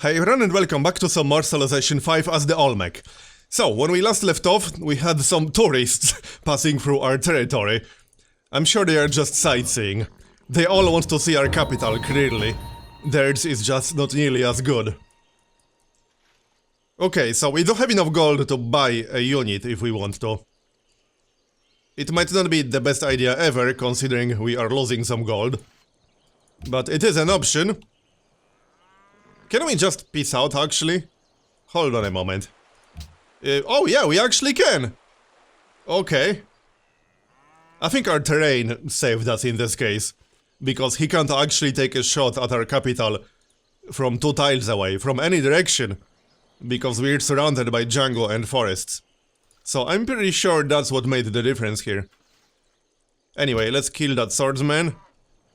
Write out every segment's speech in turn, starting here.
Hey everyone and welcome back to some more Civilization 5 as the Olmec. So, when we last left off, we had some tourists passing through our territory. I'm sure they are just sightseeing. They all want to see our capital, clearly. Theirs is just not nearly as good. Okay, so we don't have enough gold to buy a unit if we want to. It might not be the best idea ever, considering we are losing some gold. But it is an option. Can we just peace out, actually? Hold on a moment. Oh yeah, we actually can! Okay. I think our terrain saved us in this case. Because he can't actually take a shot at our capital from 2 tiles away, from any direction. Because we're surrounded by jungle and forests. So I'm pretty sure that's what made the difference here. Anyway, let's kill that swordsman.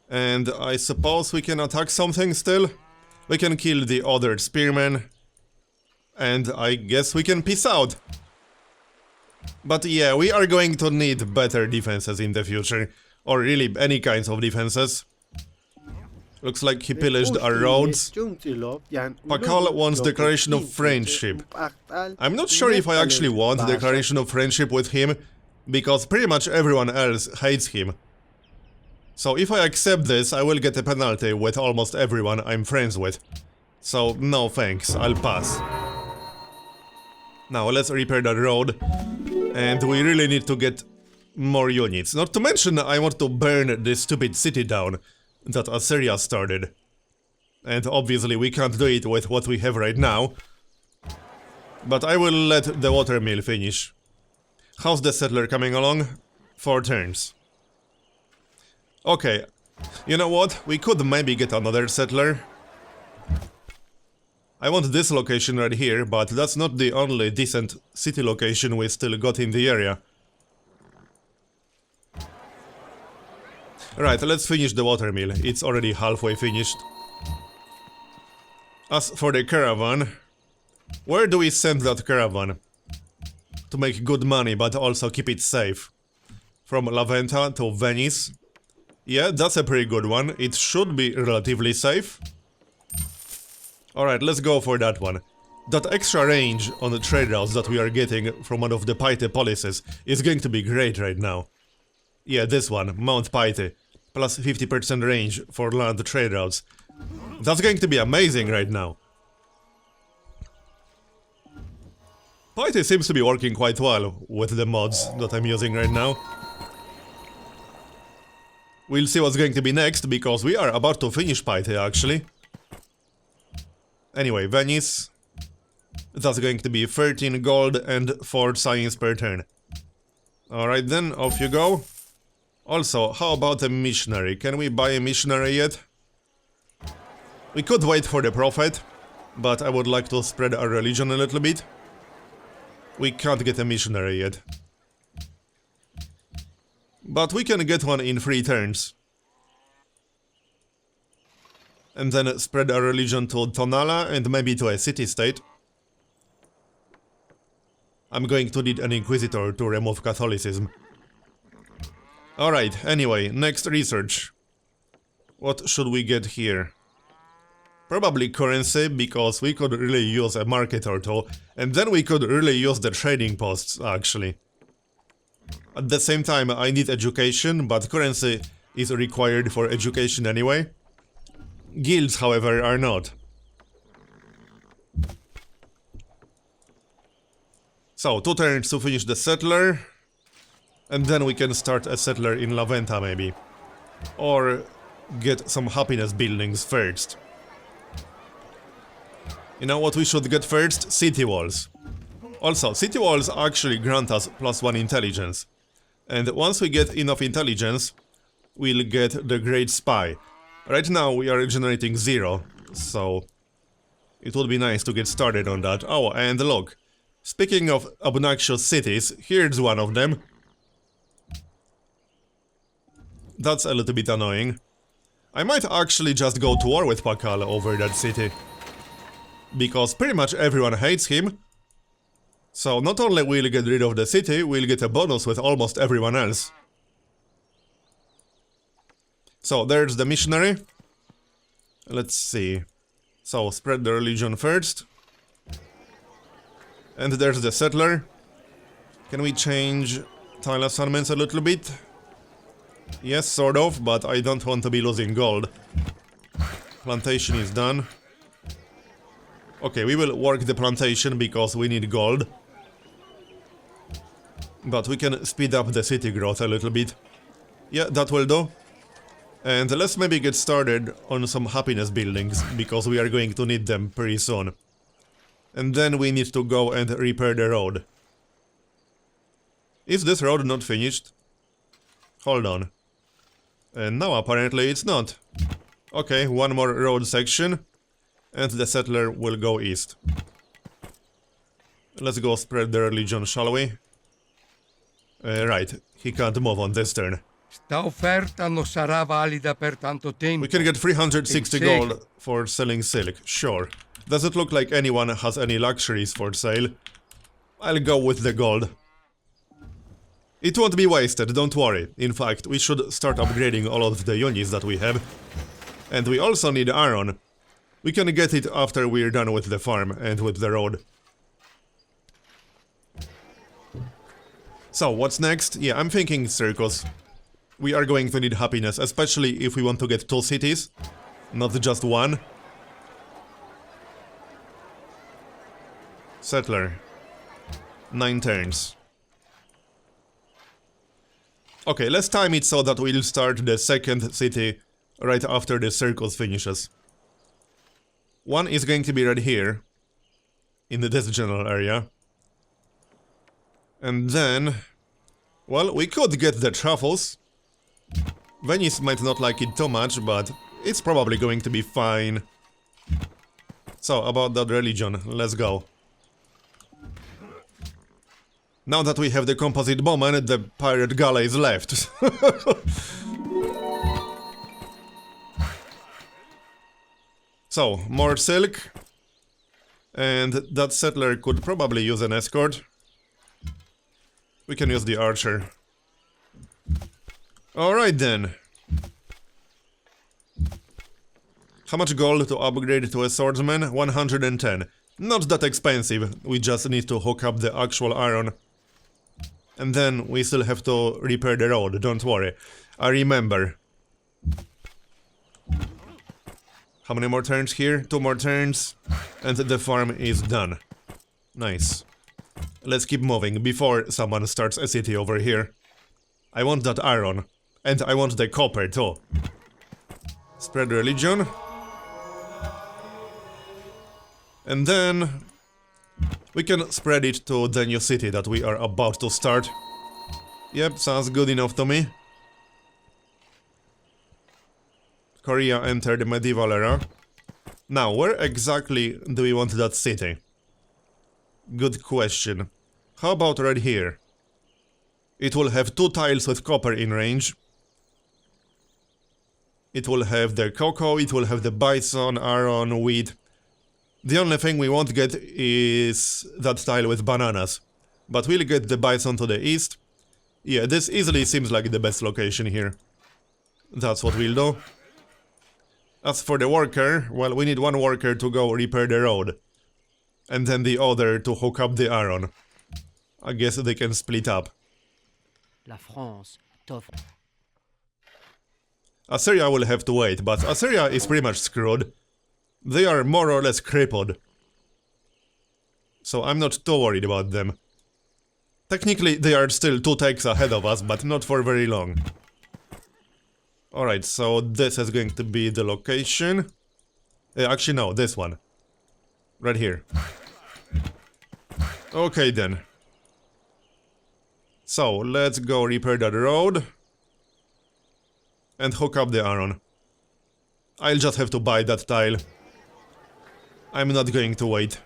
And I suppose we can attack something still? We can kill the other spearman. And I guess we can peace out. But yeah, we are going to need better defenses in the future. Or really any kinds of defenses. Looks like he pillaged our roads. Pakal wants declaration of friendship. I'm not sure if I actually want declaration of friendship with him, because pretty much everyone else hates him. So if I accept this, I will get a penalty with almost everyone I'm friends with. So no thanks, I'll pass. Now let's repair the road. And we really need to get more units. Not to mention I want to burn this stupid city down that Assyria started. And obviously we can't do it with what we have right now. But I will let the watermill finish. How's the settler coming along? 4 turns. Okay, you know what? We could maybe get another settler. I want this location right here, but that's not the only decent city location we still got in the area. Right, let's finish the watermill. It's already halfway finished. As for the caravan, where do we send that caravan? To make good money, but also keep it safe. From Laventa to Venice. Yeah, that's a pretty good one. It should be relatively safe. Alright, let's go for that one. That extra range on the trade routes that we are getting from one of the Paite policies is going to be great right now. Yeah, this one, Mount Paite. Plus 50% range for land trade routes. That's going to be amazing right now. Paite seems to be working quite well with the mods that I'm using right now. We'll see what's going to be next, because we are about to finish Paite, actually. Anyway, Venice. That's going to be 13 gold and 4 science per turn. Alright then, off you go. Also, how about a missionary? Can we buy a missionary yet? We could wait for the prophet, but I would like to spread our religion a little bit. We can't get a missionary yet. But we can get one in 3 turns. And then spread our religion to Tonala and maybe to a city-state. I'm going to need an inquisitor to remove Catholicism. Alright, anyway, next research. What should we get here? Probably currency, because we could really use a market or two. And then we could really use the trading posts, actually. At the same time, I need education, but currency is required for education anyway. Guilds, however, are not. So, 2 turns to finish the settler. And then we can start a settler in Laventa, maybe. Or get some happiness buildings first. You know what we should get first? City walls. Also, city walls actually grant us +1 intelligence. And once we get enough intelligence, we'll get the Great Spy. Right now we are generating 0, so it would be nice to get started on that. Oh, and look, speaking of obnoxious cities, here's one of them. That's a little bit annoying. I might actually just go to war with Pakal over that city. Because pretty much everyone hates him. So not only will we get rid of the city, we'll get a bonus with almost everyone else. So there's the missionary. Let's see. So, spread the religion first. And there's the settler. Can we change tile assignments a little bit? Yes, sort of, but I don't want to be losing gold. Plantation is done. Okay, we will work the plantation because we need gold. But we can speed up the city growth a little bit. Yeah, that will do. And let's maybe get started on some happiness buildings, because we are going to need them pretty soon. And then we need to go and repair the road. Is this road not finished? Hold on. And now apparently it's not. Okay, one more road section. And the settler will go east. Let's go spread the religion, shall we? Right, he can't move on this turn. Sta offerta non sarà valida per tanto tempo. We can get 360 gold for selling silk, sure. Does it look like anyone has any luxuries for sale? I'll go with the gold. It won't be wasted, don't worry. In fact, we should start upgrading all of the units that we have. And we also need iron. We can get it after we're done with the farm and with the road. So, what's next? Yeah, I'm thinking circus. We are going to need happiness, especially if we want to get 2 cities, not just one. Settler. 9 turns. Okay, let's time it so that we'll start the second city right after the circus finishes. One is going to be right here, in this general area. And then, well, we could get the truffles. Venice might not like it too much, but it's probably going to be fine. So, about that religion, let's go. Now that we have the composite bowman, the pirate galley is left. So, more silk. And that settler could probably use an escort. We can use the archer. Alright then. How much gold to upgrade to a swordsman? 110. Not that expensive, we just need to hook up the actual iron. And then we still have to repair the road, don't worry. I remember. How many more turns here? 2 more turns. And the farm is done. Nice. Let's keep moving before someone starts a city over here. I want that iron. And I want the copper too. Spread religion. And then we can spread it to the new city that we are about to start. Yep, sounds good enough to me. Korea entered the medieval era. Now, where exactly do we want that city? Good question. How about right here? It will have 2 tiles with copper in range. It will have the cocoa, it will have the bison, iron, wheat. The only thing we won't get is that tile with bananas. But we'll get the bison to the east. Yeah, this easily seems like the best location here. That's what we'll do. As for the worker, well, we need 1 worker to go repair the road. And then the other to hook up the iron. I guess they can split up. La France t'offre. Assyria will have to wait, but Assyria is pretty much screwed. They are more or less crippled. So I'm not too worried about them. Technically, they are still 2 takes ahead of us, but not for very long. Alright, so this is going to be the location. Actually, no, this one. Right here. Okay, then. So, let's go repair that road. And hook up the iron. I'll just have to buy that tile. I'm not going to wait.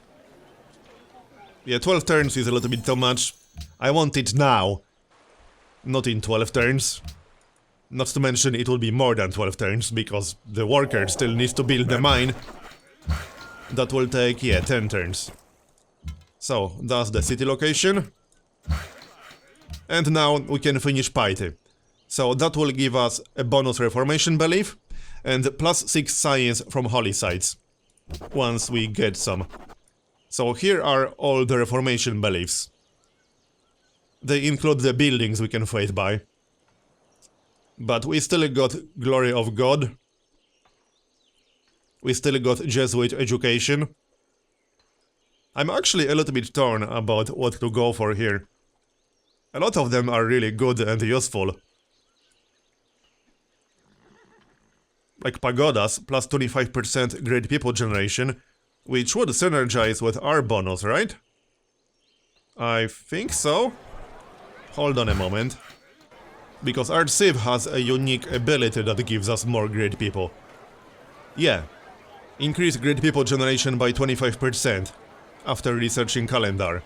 Yeah, 12 turns is a little bit too much. I want it now. Not in 12 turns. Not to mention it will be more than 12 turns, because the worker still needs to build the mine. That will take, yeah, 10 turns. So, that's the city location. And now we can finish piety. So that will give us a bonus reformation belief, and +6 science from holy sites. once we get some. So here are all the Reformation beliefs. They include the buildings we can fight by. But we still got Glory of God. We still got Jesuit education. I'm actually a little bit torn about what to go for here. A lot of them are really good and useful. Like pagodas, plus 25% great people generation, which would synergize with our bonus, right? I think so. Hold on a moment. Because our Civ has a unique ability that gives us more great people. Yeah. Increase great people generation by 25% after researching calendar.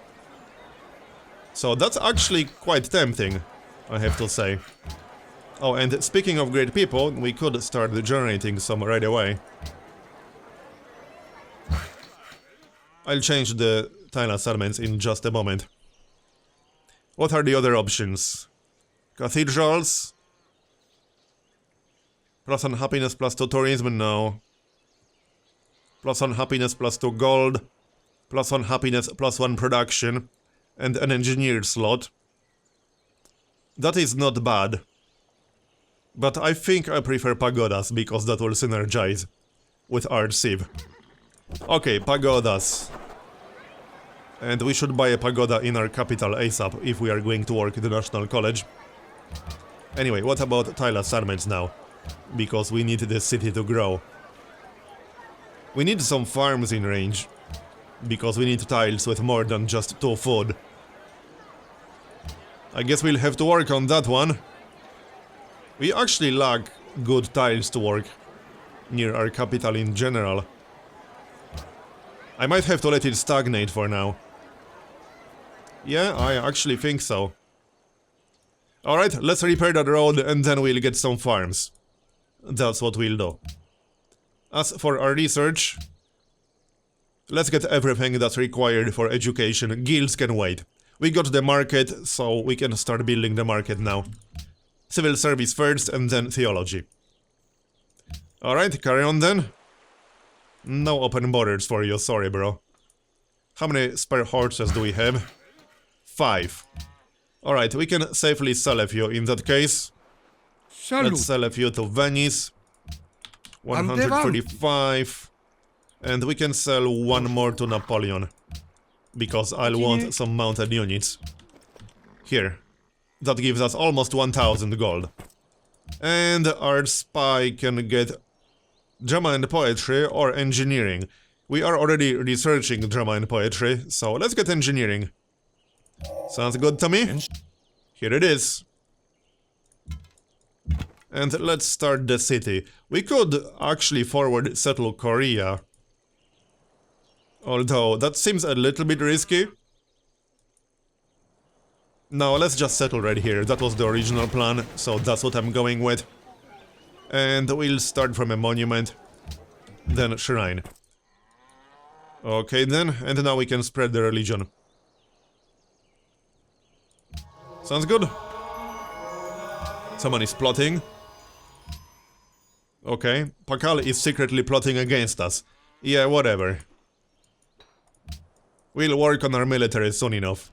So that's actually quite tempting, I have to say. Oh, and speaking of great people, we could start generating some right away. I'll change the tile assignments in just a moment. What are the other options? Cathedrals? Plus on happiness plus 2 tourism? No. Plus on happiness plus 2 gold. Plus on happiness plus 1 production. And an engineer slot. That is not bad. But I think I prefer pagodas because that will synergize with our Civ. Okay, pagodas. And we should buy a pagoda in our capital ASAP if we are going to work at the National College. Anyway, what about tile assignments now? Because we need this city to grow. We need some farms in range. Because we need tiles with more than just 2 food. I guess we'll have to work on that one. We actually lack good tiles to work near our capital in general. I might have to let it stagnate for now. Yeah, I actually think so. Alright, let's repair that road and then we'll get some farms. That's what we'll do. As for our research, let's get everything that's required for education. Guilds can wait. We got the market, so we can start building the market now. Civil service first and then theology. Alright, carry on then. No open borders for you, sorry bro. How many spare horses do we have? 5. Alright, we can safely sell a few in that case. Salut. Let's sell a few to Venice. 135. And we can sell one more to Napoleon. Because I'll want some mounted units. Here. That gives us almost 1000 gold. And our spy can get drama and poetry or engineering. We are already researching drama and poetry, so let's get engineering. Sounds good to me? Here it is. And let's start the city. We could actually forward settle Korea. Although, that seems a little bit risky. No, let's just settle right here. That was the original plan, so that's what I'm going with. And we'll start from a monument. Then shrine. Okay then, and now we can spread the religion. Sounds good. Someone is plotting. Okay, Pakal is secretly plotting against us. Yeah, whatever. We'll work on our military soon enough.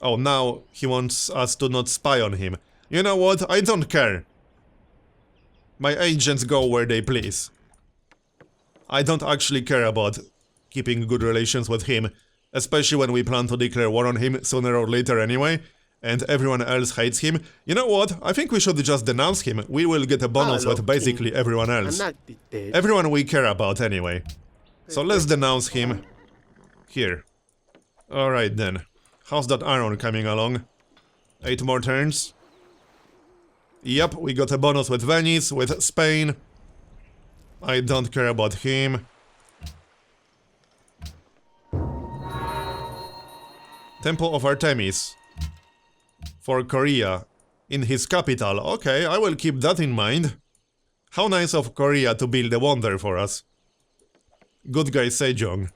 Oh, now he wants us to not spy on him. You know what? I don't care. My agents go where they please. I don't actually care about keeping good relations with him, especially when we plan to declare war on him sooner or later anyway, and everyone else hates him. You know what? I think we should just denounce him. We will get a bonus with basically everyone else. Everyone we care about anyway. So let's denounce him. Here. Alright then. How's that iron coming along? 8 more turns. Yep, we got a bonus with Venice, with Spain. I don't care about him. Temple of Artemis. For Korea. In his capital. Okay, I will keep that in mind. How nice of Korea to build a wonder for us. Good guy Sejong.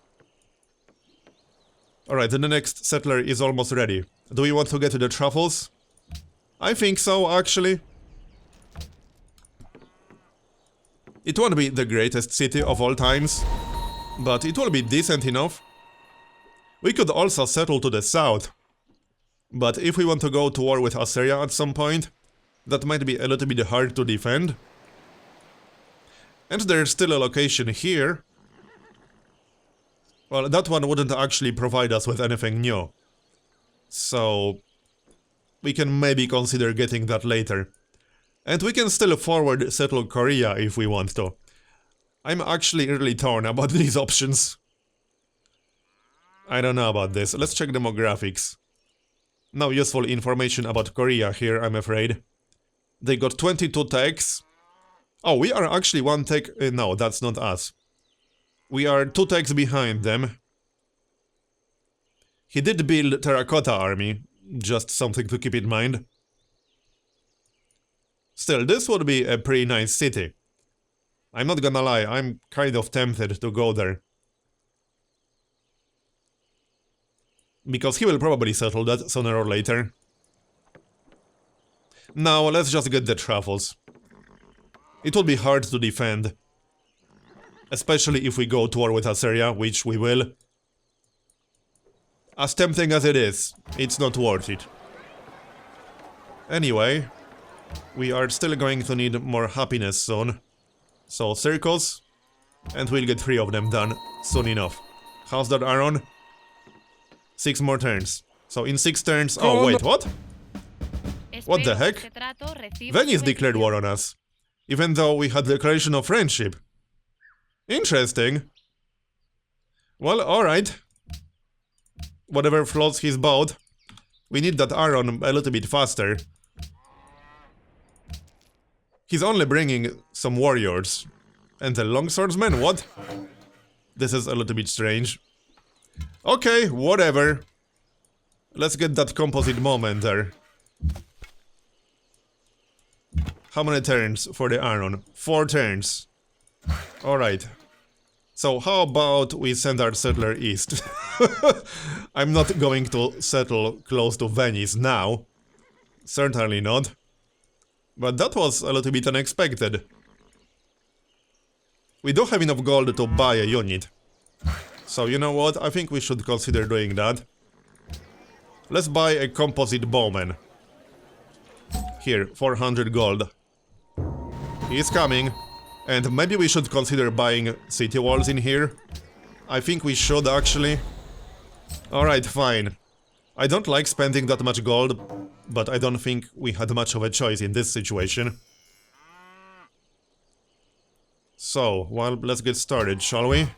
Alright, the next settler is almost ready. Do we want to get to the truffles? I think so, actually. It won't be the greatest city of all times, But it will be decent enough. We could also settle to the south. But if we want to go to war with Assyria at some point, that might be a little bit hard to defend. And there's still a location here. Well, that one wouldn't actually provide us with anything new. So we can maybe consider getting that later. And we can still forward settle Korea if we want to. I'm actually really torn about these options. I don't know about this. Let's check demographics. No useful information about Korea here, I'm afraid. They got 22 techs. Oh, we are actually one tech... no, that's not us. We are 2 techs behind them. He did build Terracotta Army. Just something to keep in mind. Still, this would be a pretty nice city. I'm not gonna lie, I'm kind of tempted to go there. Because he will probably settle that sooner or later. Now, let's just get the truffles. It will be hard to defend. Especially if we go to war with Assyria, which we will. As tempting as it is, it's not worth it. Anyway, we are still going to need more happiness soon. So, circles, and we'll get 3 of them done soon enough. How's that, Aaron? 6 more turns. So, in 6 turns... Oh, wait, what? What the heck? Venice declared war on us. Even though we had declaration of friendship. Interesting. Well, alright. Whatever floats his boat. We need that Aaron a little bit faster. He's only bringing some warriors. And a longswordsman? What? This is a little bit strange. Okay, whatever. Let's get that composite moment there. How many turns for the Aaron? 4 turns. Alright. So how about we send our settler east? I'm not going to settle close to Venice now. Certainly not. But that was a little bit unexpected. We don't have enough gold to buy a unit. So you know what? I think we should consider doing that. Let's buy a composite bowman. Here, 400 gold. He's coming. And maybe we should consider buying city walls in here. I think we should actually. Alright, fine. I don't like spending that much gold, but I don't think we had much of a choice in this situation. So, well, let's get started, shall we?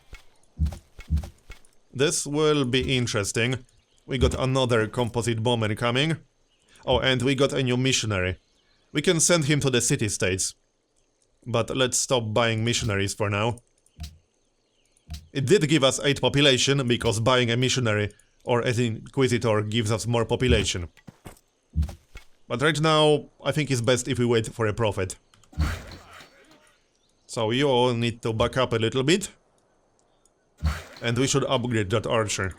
This will be interesting. We got another composite bowman coming. Oh, and we got a new missionary. We can send him to the city-states. But let's stop buying missionaries for now. It did give us 8 population, because buying a missionary or an inquisitor gives us more population. But right now, I think it's best if we wait for a prophet. So you all need to back up a little bit. And we should upgrade that archer.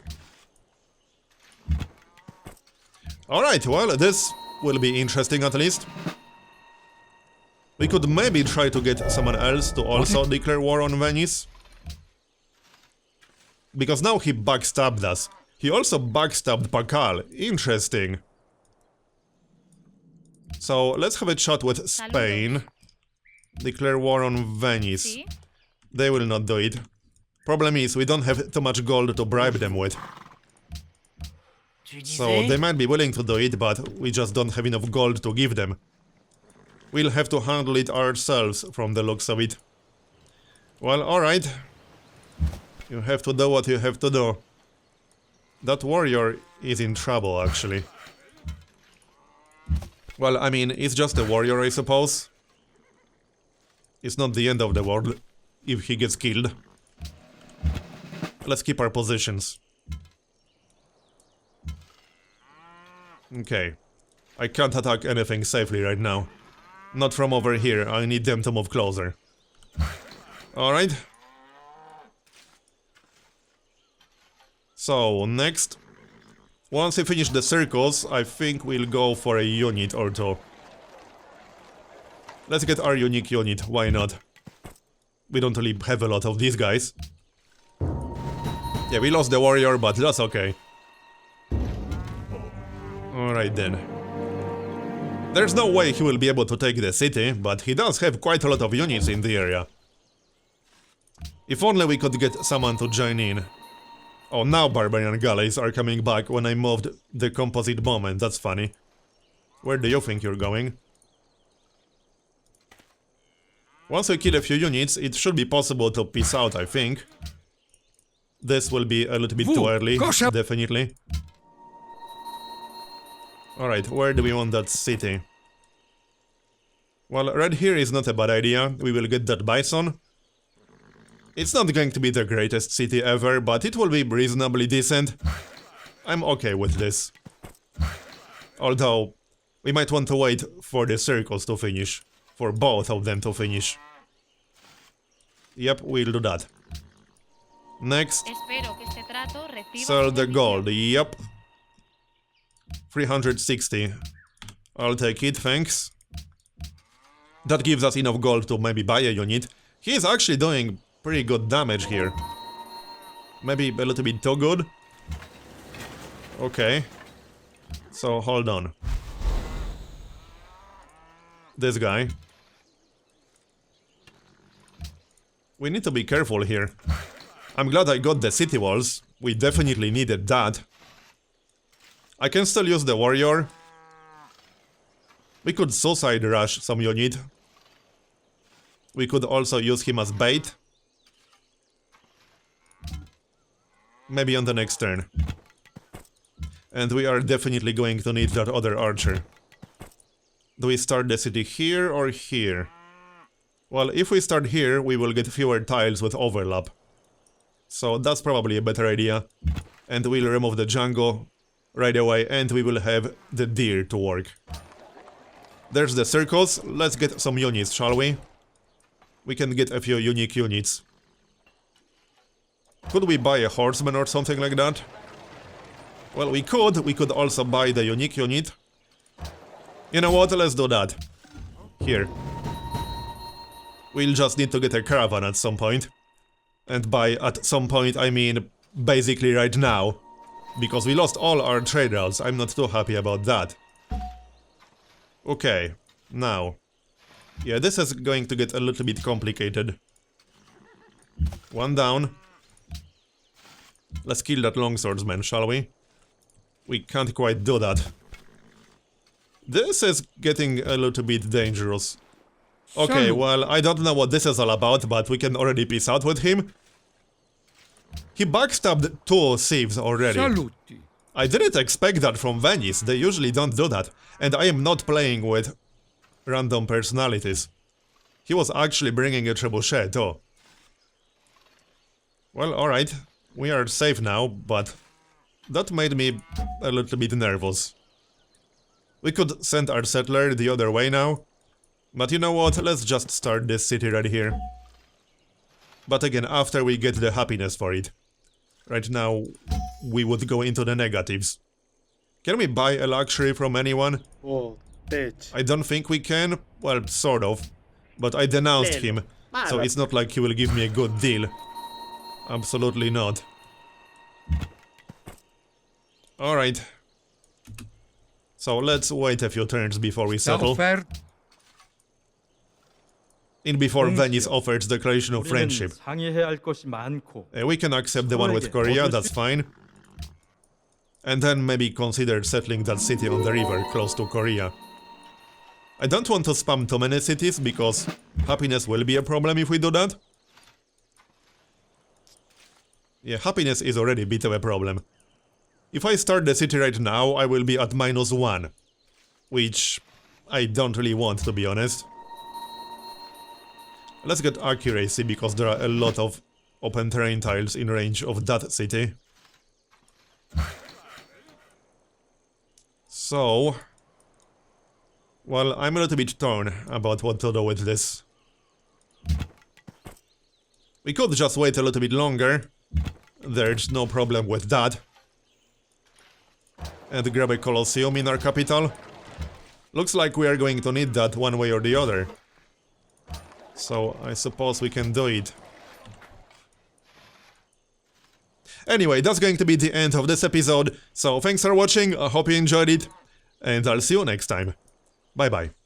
Alright, well, this will be interesting at least. We could maybe try to get someone else to also declare war on Venice. Because now he backstabbed us. He also backstabbed Pakal. Interesting. So, let's have a chat with Spain. Declare war on Venice. They will not do it. Problem is, we don't have too much gold to bribe them with. So, they might be willing to do it, but we just don't have enough gold to give them. We'll have to handle it ourselves, from the looks of it. Well, alright. You have to do what you have to do. That warrior is in trouble, actually. Well, I mean, it's just a warrior, I suppose. It's not the end of the world if he gets killed. Let's keep our positions. Okay. I can't attack anything safely right now. Not from over here, I need them to move closer. Alright. So, next. Once we finish the circles, I think we'll go for a unit or 2. Let's get our unique unit, why not? We don't really have a lot of these guys. Yeah, we lost the warrior, but that's okay. Alright then. There's no way he will be able to take the city, but he does have quite a lot of units in the area. If only we could get someone to join in. Oh, now barbarian galleys are coming back when I moved the composite bomb, that's funny. Where do you think you're going? Once we kill a few units, it should be possible to peace out, I think. This will be a little bit too early, definitely. Alright, where do we want that city? Well, right here is not a bad idea. We will get that bison. It's not going to be the greatest city ever, but it will be reasonably decent. I'm okay with this. Although, we might want to wait for the circles to finish. For both of them to finish. Yep, we'll do that. Next. Sell the gold, yep. 360. I'll take it, thanks. That gives us enough gold to maybe buy a unit. He is actually doing pretty good damage here. Maybe a little bit too good. Okay. So, hold on. This guy. We need to be careful here. I'm glad I got the city walls. We definitely needed that. I can still use the warrior. We could suicide rush some unit. We could also use him as bait. Maybe on the next turn. And we are definitely going to need that other archer. Do we start the city here or here? Well, if we start here, we will get fewer tiles with overlap. So that's probably a better idea. And we'll remove the jungle right away, and we will have the deer to work. There's the circles. Let's get some units, shall we? We can get a few unique units. Could we buy a horseman or something like that? Well, we could. We could also buy the unique unit. You know what? Let's do that. Here. We'll just need to get a caravan at some point. And by at some point, I mean basically right now. Because we lost all our trade routes. I'm not too happy about that. Okay. Now. Yeah, this is going to get a little bit complicated. One down. Let's kill that longswordsman, shall we? We can't quite do that. This is getting a little bit dangerous. Okay, well, I don't know what this is all about, but we can already peace out with him. He backstabbed 2 thieves already. Saluti. I didn't expect that from Venice, they usually don't do that. And I am not playing with random personalities. He was actually bringing a trebuchet too. Well, alright. We are safe now, but that made me a little bit nervous. We could send our settler the other way now. But you know what, let's just start this city right here. But again, after we get the happiness for it. Right now, we would go into the negatives. Can we buy a luxury from anyone? Oh, bitch. I don't think we can. Well, sort of. But I denounced him, so it's not like he will give me a good deal. Absolutely not. Alright. So let's wait a few turns before we settle. In before Venice offers declaration of friendship. We can accept the one with Korea, that's fine. And then maybe consider settling that city on the river close to Korea. I don't want to spam too many cities, because happiness will be a problem if we do that. Yeah, happiness is already a bit of a problem. If I start the city right now, I will be at -1. Which I don't really want, to be honest. Let's get accuracy, because there are a lot of open terrain tiles in range of that city. So... well, I'm a little bit torn about what to do with this. We could just wait a little bit longer. There's no problem with that. And grab a Colosseum in our capital. Looks like we are going to need that one way or the other. So I suppose we can do it. Anyway, that's going to be the end of this episode, so thanks for watching, I hope you enjoyed it, and I'll see you next time. Bye bye.